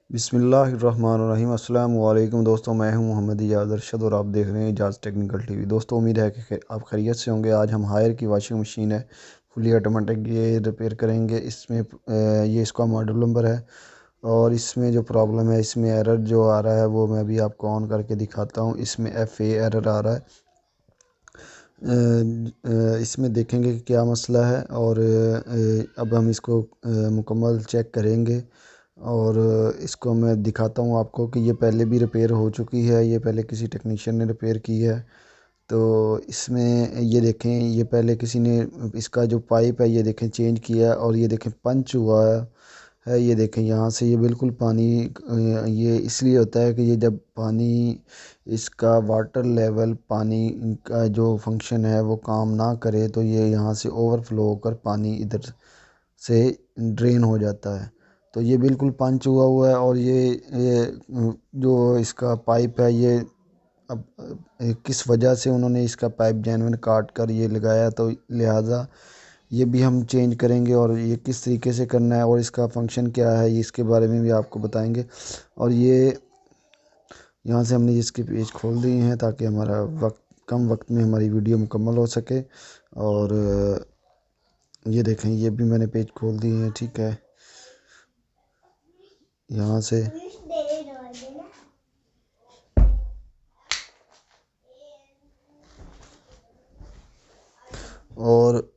बिस्मिल्लाहिर्रहमानिर्रहीम। अस्सलाम वालेकुम दोस्तों, मैं हूं मोहम्मद इजाज़ अरशद और आप देख रहे हैं इजाज़ टेक्निकल टीवी। दोस्तों, उम्मीद है कि आप खैरियत से होंगे। आज हम हायर की वॉशिंग मशीन है, फुली ऑटोमेटिक, ये रिपेयर करेंगे। इसमें ये इसका मॉडल नंबर है और इसमें जो प्रॉब्लम है, इसमें एरर जो आ रहा है वो मैं भी आपको ऑन करके दिखाता हूँ। इसमें FA एरर आ रहा है। इसमें देखेंगे कि क्या मसला है और अब हम इसको मुकम्मल चेक करेंगे और इसको मैं दिखाता हूँ आपको कि ये पहले भी रिपेयर हो चुकी है। ये पहले किसी टेक्नीशियन ने रिपेयर की है। तो इसमें ये देखें, ये पहले किसी ने इसका जो पाइप है ये देखें चेंज किया है और ये देखें पंच हुआ है। ये देखें यहाँ से ये बिल्कुल पानी ये इसलिए होता है कि ये जब पानी इसका वाटर लेवल पानी का जो फंक्शन है वो काम ना करे तो ये यहाँ से ओवरफ्लो होकर पानी इधर से ड्रेन हो जाता है। तो ये बिल्कुल पंच हुआ हुआ है और ये जो इसका पाइप है ये अब किस वजह से उन्होंने इसका पाइप जेन्युइन काट कर ये लगाया, तो लिहाजा ये भी हम चेंज करेंगे और ये किस तरीके से करना है और इसका फंक्शन क्या है ये इसके बारे में भी आपको बताएंगे। और ये यहाँ से हमने इसके पेज खोल दिए हैं ताकि हमारा कम वक्त में हमारी वीडियो मुकम्मल हो सके। और ये देखें, ये भी मैंने पेज खोल दिए हैं, ठीक है। यहाँ से और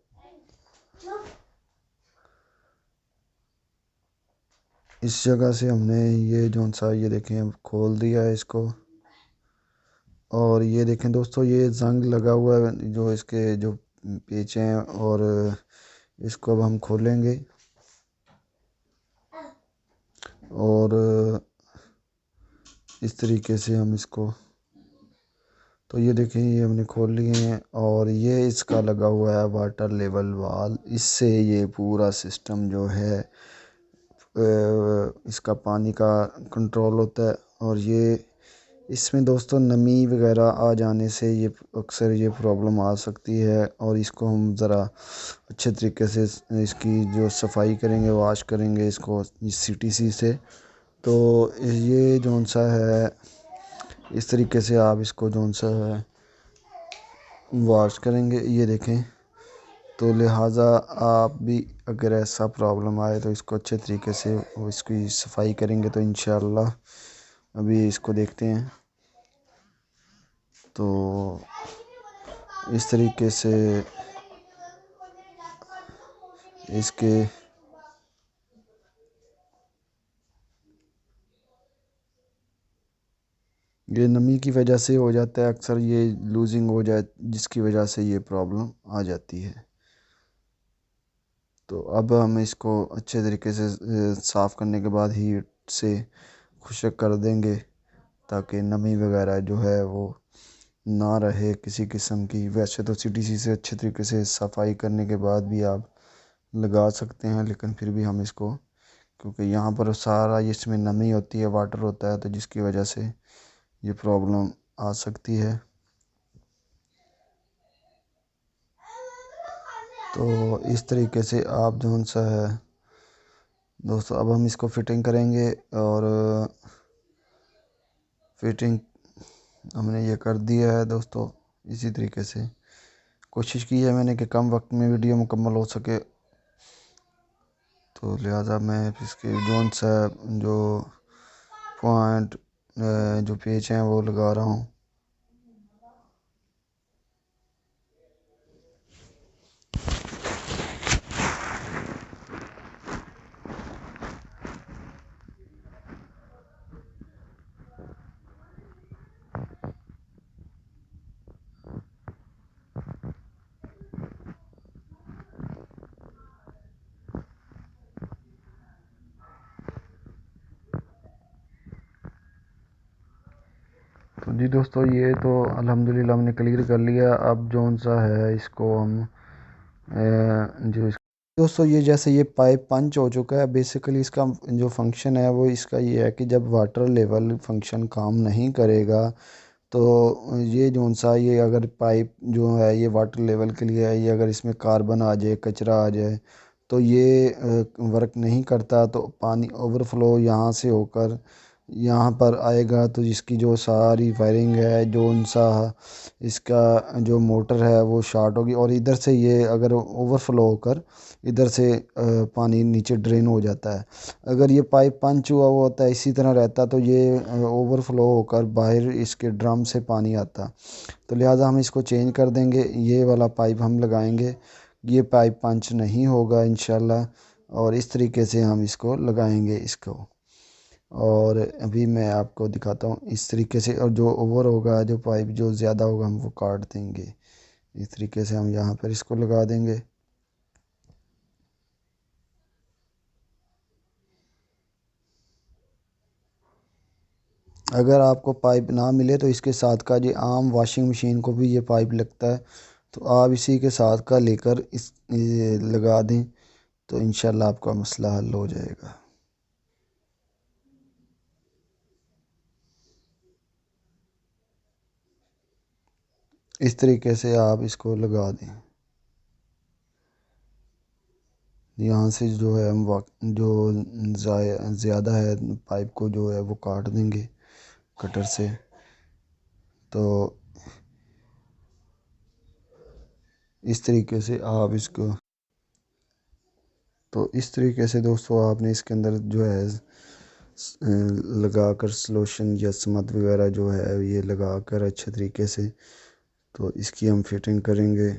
इस जगह से हमने ये जो सा ये देखें खोल दिया है इसको। और ये देखें दोस्तों, ये जंग लगा हुआ है जो इसके जो पेच हैं और इसको अब हम खोलेंगे और इस तरीके से हम इसको, तो ये देखें ये हमने खोल लिए हैं और ये इसका लगा हुआ है वाटर लेवल वाल। इससे ये पूरा सिस्टम जो है इसका पानी का कंट्रोल होता है। और ये इसमें दोस्तों नमी वगैरह आ जाने से ये अक्सर ये प्रॉब्लम आ सकती है और इसको हम ज़रा अच्छे तरीके से इसकी जो सफाई करेंगे, वॉश करेंगे इसको इस CTC से। तो ये जौन सा है इस तरीके से आप इसको जौन सा है वॉश करेंगे, ये देखें। तो लिहाजा आप भी अगर ऐसा प्रॉब्लम आए तो इसको अच्छे तरीके से वो इसकी सफाई करेंगे तो इंशाअल्लाह। अभी इसको देखते हैं। तो इस तरीके से इसके ये नमी की वजह से हो जाता है, अक्सर ये लूजिंग हो जाए जिसकी वजह से ये प्रॉब्लम आ जाती है। तो अब हम इसको अच्छे तरीके से साफ़ करने के बाद हीट से खुश्क कर देंगे ताकि नमी वगैरह जो है वो ना रहे किसी किस्म की। वैसे तो CTC से अच्छे तरीके से सफाई करने के बाद भी आप लगा सकते हैं, लेकिन फिर भी हम इसको, क्योंकि यहाँ पर सारा इसमें नमी होती है, वाटर होता है, तो जिसकी वजह से ये प्रॉब्लम आ सकती है। तो इस तरीके से आप जौन सा है दोस्तों, अब हम इसको फिटिंग करेंगे और फिटिंग हमने ये कर दिया है दोस्तों। इसी तरीके से कोशिश की है मैंने कि कम वक्त में वीडियो मुकम्मल हो सके, तो लिहाजा मैं इसके जौन सा जो पॉइंट जो पेच हैं वो लगा रहा हूँ। तो जी दोस्तों, ये तो अल्हम्दुलिल्लाह हमने क्लियर कर लिया। अब जौन सा है इसको हम जो दोस्तों, ये जैसे ये पाइप पंच हो चुका है, बेसिकली इसका जो फंक्शन है वो इसका ये है कि जब वाटर लेवल फंक्शन काम नहीं करेगा तो ये जौन सा ये अगर पाइप जो है ये वाटर लेवल के लिए है, ये अगर इसमें कार्बन आ जाए, कचरा आ जाए, तो ये वर्क नहीं करता, तो पानी ओवरफ्लो यहाँ से होकर यहाँ पर आएगा, तो इसकी जो सारी वायरिंग है, जो उनसा इसका जो मोटर है वो शॉर्ट होगी, और इधर से ये अगर ओवरफ्लो होकर इधर से पानी नीचे ड्रेन हो जाता है। अगर ये पाइप पंच हुआ हुआ होता है इसी तरह रहता, तो ये ओवरफ्लो होकर बाहर इसके ड्रम से पानी आता। तो लिहाजा हम इसको चेंज कर देंगे, ये वाला पाइप हम लगाएंगे। ये पाइप पंच नहीं होगा इंशाल्लाह, और इस तरीके से हम इसको लगाएंगे इसको। और अभी मैं आपको दिखाता हूँ इस तरीके से, और जो ओवर होगा, जो पाइप जो ज़्यादा होगा हम वो काट देंगे। इस तरीके से हम यहाँ पर इसको लगा देंगे। अगर आपको पाइप ना मिले तो इसके साथ का जो आम वॉशिंग मशीन को भी ये पाइप लगता है, तो आप इसी के साथ का लेकर ये लगा दें, तो इंशाल्लाह आपका मसला हल हो जाएगा। इस तरीके से आप इसको लगा दें। यहाँ से जो है हम जो ज़्यादा है पाइप को जो है वो काट देंगे कटर से। तो इस तरीके से आप इसको, तो इस तरीके से दोस्तों आपने इसके अंदर जो है लगा कर सलोशन या स्मद वगैरह जो है ये लगा कर अच्छे तरीके से, तो इसकी हम फिटिंग करेंगे।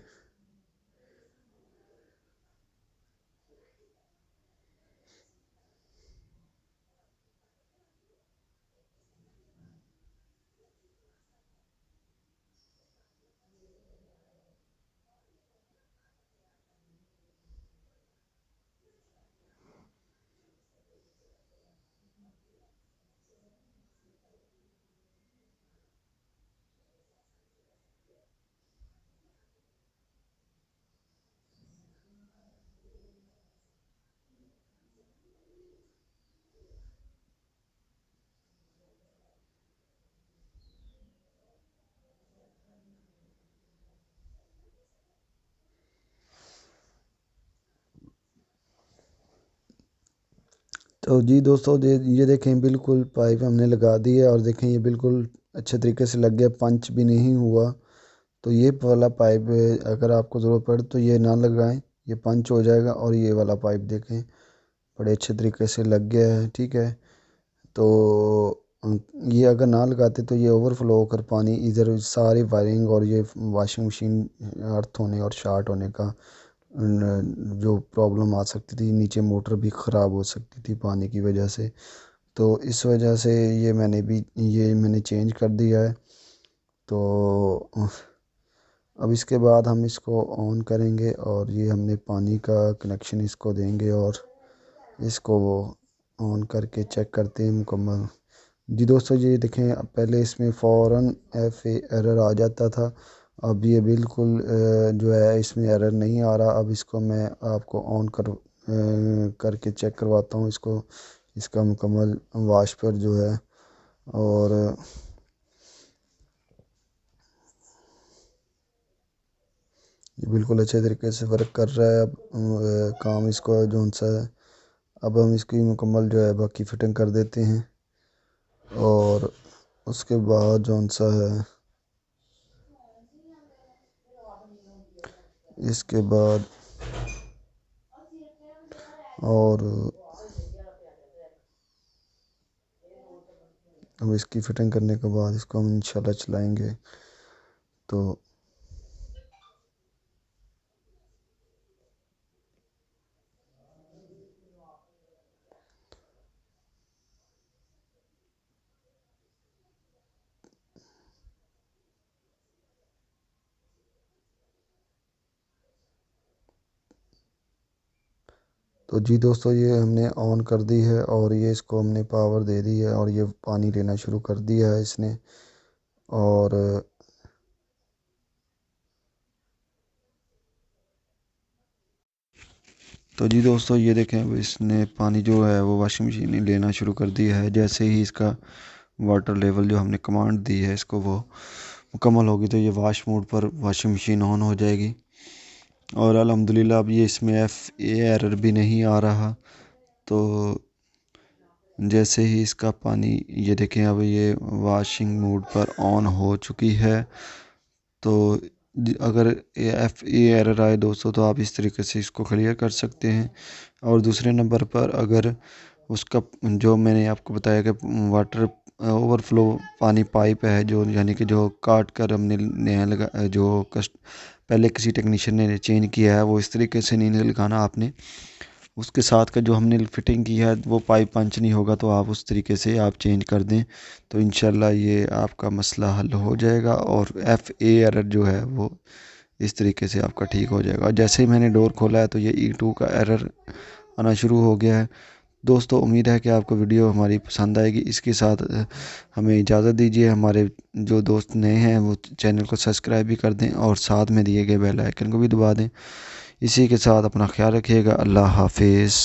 तो जी दोस्तों, ये देखें बिल्कुल पाइप हमने लगा दी है, और देखें ये बिल्कुल अच्छे तरीके से लग गया, पंच भी नहीं हुआ। तो ये वाला पाइप अगर आपको ज़रूरत पड़े तो ये ना लगाएं, ये पंच हो जाएगा। और ये वाला पाइप देखें बड़े अच्छे तरीके से लग गया है, ठीक है। तो ये अगर ना लगाते तो ये ओवरफ्लो होकर पानी इधर सारी वायरिंग और ये वॉशिंग मशीन अर्थ होने और शॉर्ट होने का जो प्रॉब्लम आ सकती थी, नीचे मोटर भी ख़राब हो सकती थी पानी की वजह से। तो इस वजह से ये मैंने चेंज कर दिया है। तो अब इसके बाद हम इसको ऑन करेंगे, और ये हमने पानी का कनेक्शन इसको देंगे, और इसको वो ऑन करके चेक करते हैं मुकम्मल। जी दोस्तों, ये देखें पहले इसमें फ़ौरन एरर आ जाता था, अब ये बिल्कुल जो है इसमें एरर नहीं आ रहा। अब इसको मैं आपको ऑन करके चेक करवाता हूँ इसको, इसका मुकम्मल वाश पर जो है। और ये बिल्कुल अच्छे तरीके से वर्क कर रहा है। अब काम इसको जो सा है, अब हम इसकी मुकम्मल जो है बाकी फिटिंग कर देते हैं। और उसके बाद जो सा है, इसके बाद और अब इसकी फिटिंग करने के बाद इसको हम इंशाल्लाह चलाएंगे। तो तो जी दोस्तों, ये हमने ऑन कर दी है, और ये इसको हमने पावर दे दी है, और ये पानी लेना शुरू कर दिया है इसने। और तो जी दोस्तों, ये देखें अब इसने पानी जो है वो वॉशिंग मशीन ने लेना शुरू कर दिया है। जैसे ही इसका वाटर लेवल जो हमने कमांड दी है इसको वो मुकम्मल होगी, तो ये वॉश मोड पर वॉशिंग मशीन ऑन हो जाएगी। और अल्हम्दुलिल्लाह अब ये इसमें FA एरर भी नहीं आ रहा। तो जैसे ही इसका पानी, ये देखें अब ये वॉशिंग मोड पर ऑन हो चुकी है। तो अगर FA एरर आए दोस्तों तो आप इस तरीके से इसको क्लियर कर सकते हैं। और दूसरे नंबर पर अगर उसका जो मैंने आपको बताया कि वाटर ओवरफ्लो पानी पाइप है जो, यानी कि जो काट कर हमने नया लगा, जो कस्ट पहले किसी टेक्नीशियन ने चेंज किया है, वो इस तरीके से नहीं लगाना आपने। उसके साथ का जो हमने फिटिंग की है वो पाइप पंच नहीं होगा, तो आप उस तरीके से आप चेंज कर दें। तो इंशाल्लाह ये आपका मसला हल हो जाएगा और FA एरर जो है वो इस तरीके से आपका ठीक हो जाएगा। जैसे ही मैंने डोर खोला है तो ये E2 का एरर आना शुरू हो गया है। दोस्तों उम्मीद है कि आपको वीडियो हमारी पसंद आएगी। इसके साथ हमें इजाज़त दीजिए। हमारे जो दोस्त नए हैं वो चैनल को सब्सक्राइब भी कर दें और साथ में दिए गए बेल आइकन को भी दबा दें। इसी के साथ अपना ख्याल रखिएगा। अल्लाह हाफिज़।